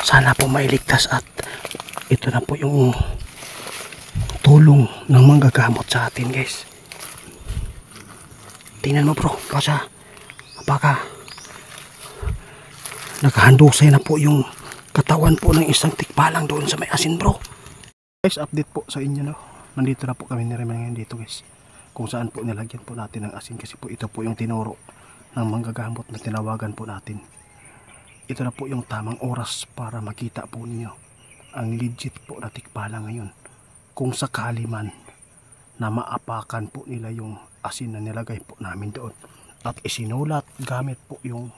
sana po mailigtas at ito na po yung tulong ng manggagamot sa atin, guys. Tingnan mo bro, baka nakahandusay na po yung katawan po ng isang tikbalang doon sa may asin bro. Guys, update po sa inyo, no? Nandito na po kami ni Remel ngayon dito, guys, kung saan po nilagyan po natin ng asin, kasi po ito po yung tinuro ng manggagamot na tinawagan po natin. Ito na po yung tamang oras para makita po ninyo ang legit po na tikbala ngayon, kung sakali man na maapakan po nila yung asin na nilagay po namin doon at isinulat gamit po yung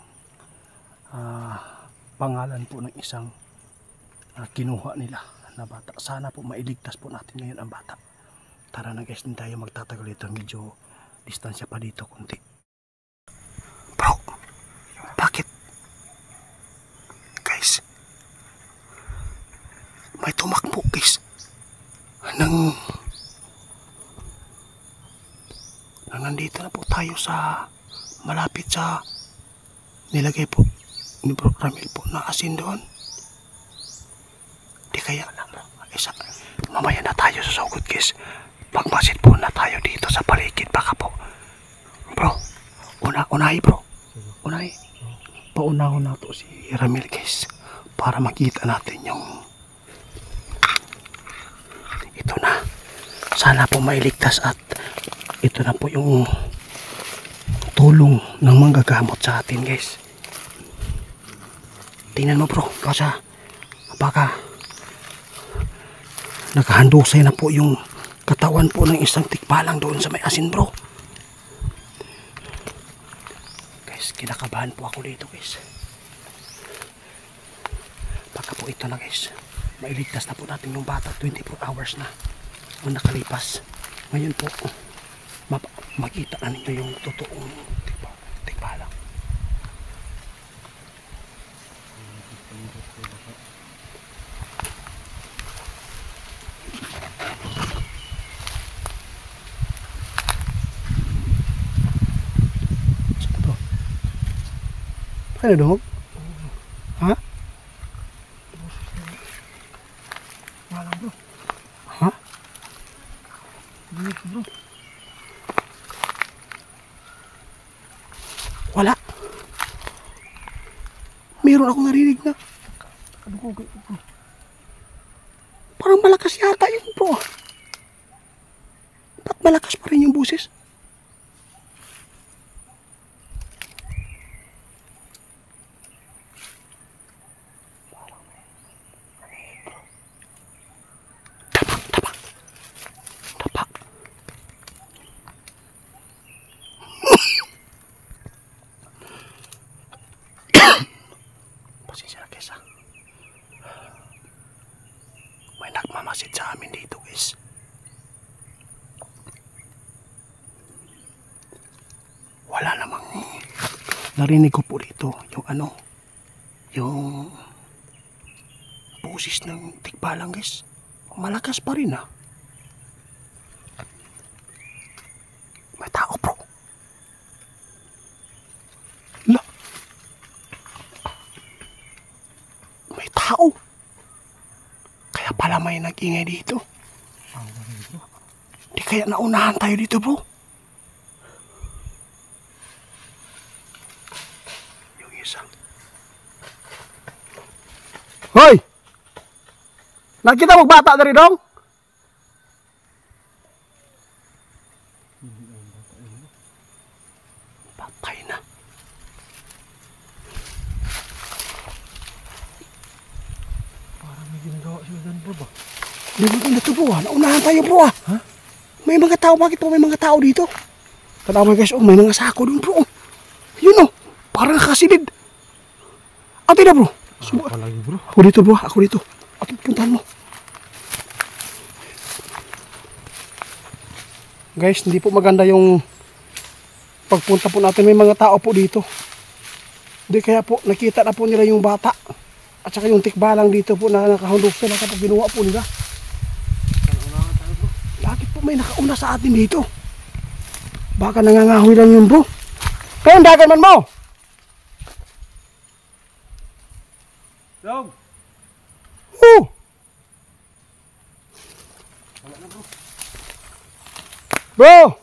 pangalan po ng isang kinuha nila na bata. Sana po mailigtas po natin ngayon ang bata. Tara na guys, hindi tayo magtatagal ito, medyo distansya pa dito kunti. Bro, bakit? Guys, may tumakbo guys nang nandito na po tayo sa malapit sa nilagay po ni Bro Ramil po na asin doon. Di kaya mamaya na tayo susugod guys, magmasid po na tayo dito sa paligid. Baka po bro, unahi bro, unahi, paunahon na to si Ramil guys para makita natin yung ito na. Sana po mailigtas at ito na po yung tulong ng manggagamot sa atin guys. Tingnan mo bro, baka nakahandusay na po yung katawan po ng isang tikbalang doon sa may asin bro. Guys, kinakabahan po ako dito guys. Baka po ito na guys, mailigtas na po natin yung bata. 24 hours na ang nakalipas. Ngayon po makita na ninyo yung totoong tikbalang. Ano dong? Ha? Wala bro. Ha? Bro. Wala. Meron akong narinig na. Parang malakas yata yun bro. Ba't malakas pa rin yung boses? May nagmamasid sa amin dito guys. Wala namang narinig ko po dito yung yung boses ng tikbalang guys. Malakas pa rin May tao bro. May tao. Kaya pala may nag-ingay dito. Di kaya naunahan tayo dito bro. Yung isa. Hoy! Nakita mo bata na rin dong? Patay na. Parang may ginagawa siya dyan bro ba? Hindi mo ito bro Naunahan tayo bro Ha? May mga tao, bakit po may mga tao dito? Tanaw mo guys, may mga sako doon bro. Yun parang nakasilid. Ate na bro. Palagi bro. Ako dito bro, ako dito. Ate, puntahan mo. Guys, hindi po maganda yung pagpunta po natin. May mga tao po dito. Hindi kaya po, nakita na po nila yung bata. At saka yung tikbalang dito po na nakahundok sila kapag ginawa po nila. Bakit po may nakauna sa atin dito? Baka nangangahoy lang yun bro. Kaya ang dagan man mo! Dog! Bro!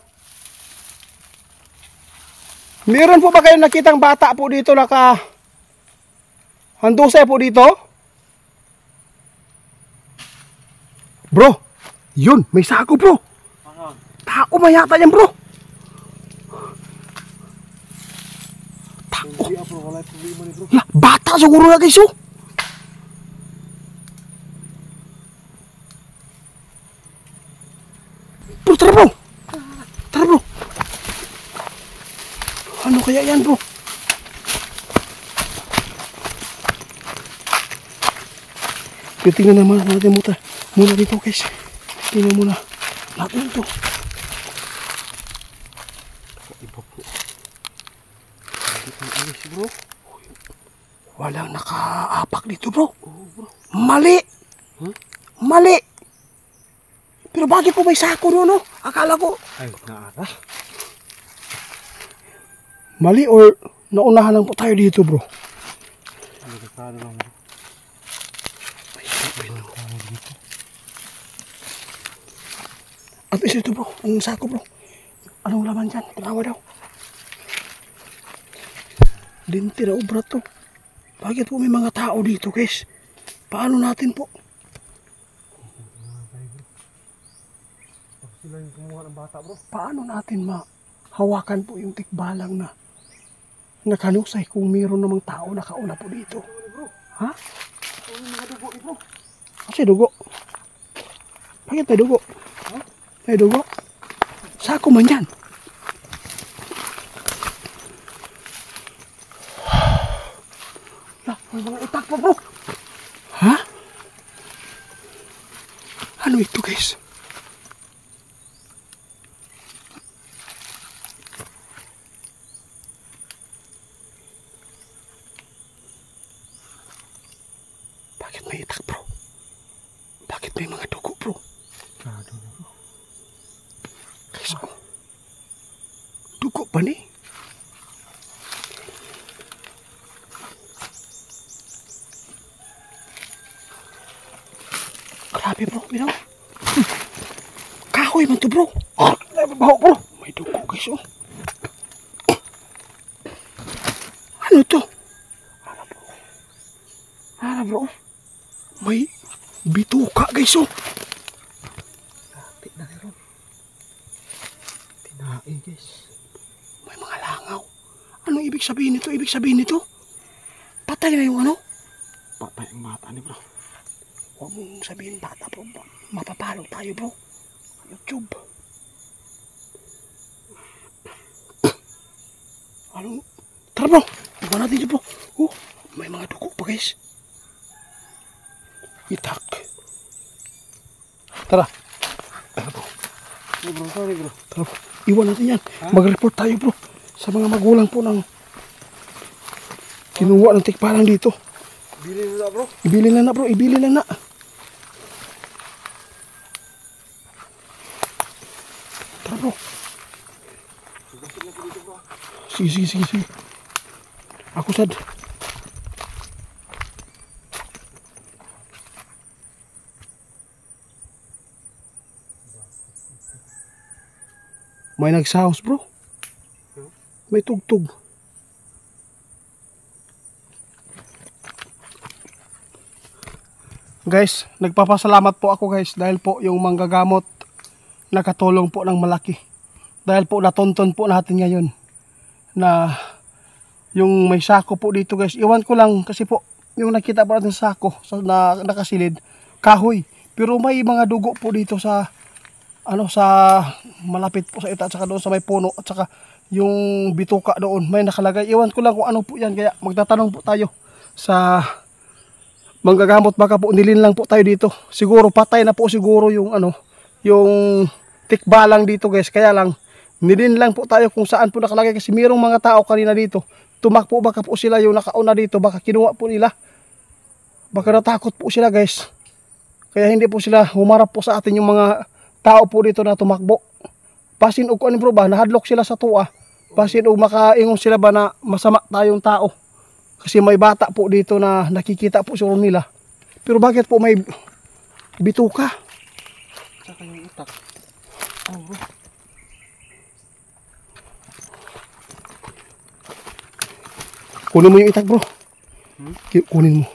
Meron po ba kayong nakitang bata po dito handusay po dito? Bro! Yun! May sako bro! Tao ba yata yan bro? Tao! La, bata siguro na guys oh! Bro, tara bro! Tara bro! Ano kaya yan bro? Tingnan naman natin muna dito guys. Tingnan muna natin ito. Bro. Walang nakaapak dito bro. Mali! Mali! Pero bakit po may sako doon no? Akala ko Ay, naara. mali or naunahan lang po tayo dito bro. Delikado lang bro. At isa ito bro, ang sako bro. Anong laman dyan? Tinawa daw. Linti na ubra to. Bakit po may mga tao dito guys? Paano natin po? Sila yung kumuha ng bata bro. Paano natin mahawakan po yung tikbalang na nakanusay kung mayroon namang tao nakauna po dito? Ha? Mga dugo ni bro. Kasi dugo. Bakit may dugo? May dugo? Sako man yan. May mga itak pa bro. Ha? Ano ito guys? Bakit may itak bro? Bakit may mga dugo bro? Delikado na bro. Guys, oh. Dugo pa ni? Grabe bro, binaw. Kahoy man to bro. Baho bro. May dugo guys oh. Ano to? Ano bro? May bituka guys oh. Kapit na rin. Tinae guys. May mga langaw. Anong ibig sabihin nito? Ibig sabihin nito? Patay na yung ano? Patay ang bata ni bro. Huwag mong sabihin bata bro. Mapapalo tayo bro. YouTube. Anong? Tara bro. Iwan natin dito bro. Oh, may mga dugo pa guys. Itak. Tara. Tara bro. Hey bro, sorry bro. Tara bro. Iwan natin yan. Mag-report tayo bro. Sa mga magulang po ng kinuha ng tikpalang dito. Bilhin na bro. Ibili lang na bro. Ibili lang na. Tara bro. Sige. Ako sad. May nagsahos bro. May tugtog. Guys, nagpapasalamat po ako guys dahil po yung manggagamot nakatulong po ng malaki. Dahil po natonton po natin ngayon na yung may sako po dito guys. Iwan ko lang kasi po yung nakita po natin sa sako na nakasilid, kahoy. Pero may mga dugo po dito sa malapit po sa ita at saka doon sa may puno at saka yung bituka doon may nakalagay. Iwan ko lang kung ano po yan kaya magtatanong po tayo sa manggagamot, baka po nilin lang po tayo dito. Siguro patay na po siguro yung yung tikbalang dito guys. Kaya lang nilin lang po tayo kung saan po nakalagay kasi mayroong mga tao kanina dito. Tumakbo baka po sila yung nakauna dito, baka kinuha po nila. Baka natakot po sila guys. Kaya hindi po sila humarap po sa atin yung mga tao po dito na tumakbo. Pasin og ano bro ba, nahadlok sila sa tuwa. Pasin og makaingon sila ba na masama tayong tao. Kasi may bata po dito na nakikita po siguro nila. Pero bakit po may bituka? Tsaka yung itak. Oh bro. Kunin mo yung itak bro. Kunin mo.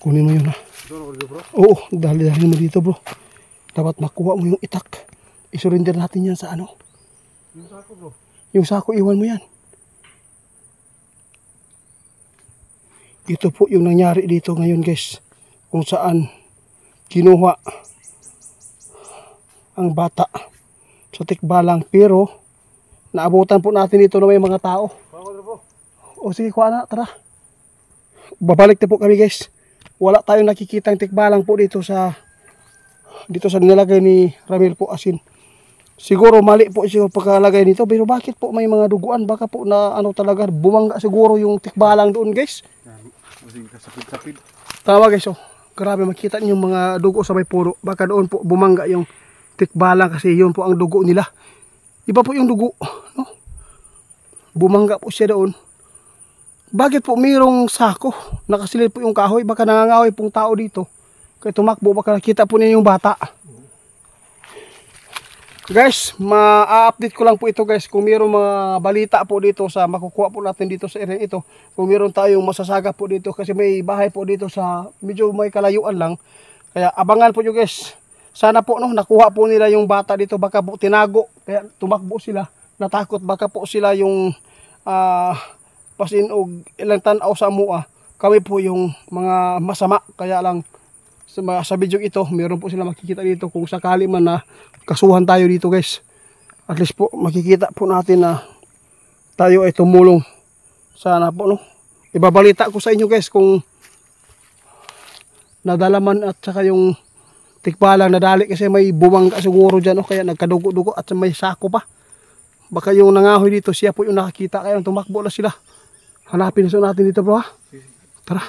Kunin mo yun ha. Doon ako bro. Oo, dahil mo dito bro. Dapat makuha mo yung itak. I-surrender natin yan sa ano. Yung sako bro. Yung sako, iwan mo yan. Ito po yung nangyari dito ngayon guys. Kung saan kinuha ang bata sa tikbalang. Pero naabutan po natin dito na may mga tao. O sige, kuha na, tara. Babalik na po kami guys. Wala tayong nakikitang tikbalang po dito sa nilagay ni Ramil po asin. Siguro mali po siguro pagkalagay nito. Pero bakit po may mga duguan? Baka po na ano talaga, bumangga siguro yung tikbalang doon guys. Kasapid-sapid. Tama guys, oh. Grabe, makita niyo yung mga dugo sa may puro. Baka doon po bumangga yung tikbalang kasi yun po ang dugo nila. Iba po yung dugo, no? Bumangga po siya doon. Bakit po mayroong sako? Nakasilid po yung kahoy. Baka nangangahoy pong tao dito. Kaya tumakbo, baka nakita po niya yung bata. Guys, ma-update ko lang po ito guys. Kung mayroong mga balita po dito sa makukuha po natin dito sa area ito. Kung mayroon tayong masasaga po dito kasi may bahay po dito sa medyo may kalayuan lang. Kaya abangan po nyo guys. Sana po no, nakuha po nila yung bata dito. Baka po tinago. Kaya tumakbo sila. Natakot baka po sila yung pasin o ilang tanaw sa mua. Kami po yung mga masama. Kaya lang sa video ito, meron po sila makikita dito kung sakali man na kasuhan tayo dito guys. At least po makikita po natin na tayo ay tumulong. Sana po no. Ibabalita ko sa inyo guys kung nadalaman at saka yung tikbalang nadali kasi may bumangga siguro dyan no? Kaya nagkadugo-dugo at may sako pa. Baka yung nangahoy dito siya po yung nakakita kaya tumakbo na sila. Hanapin natin dito bro ha. Tara.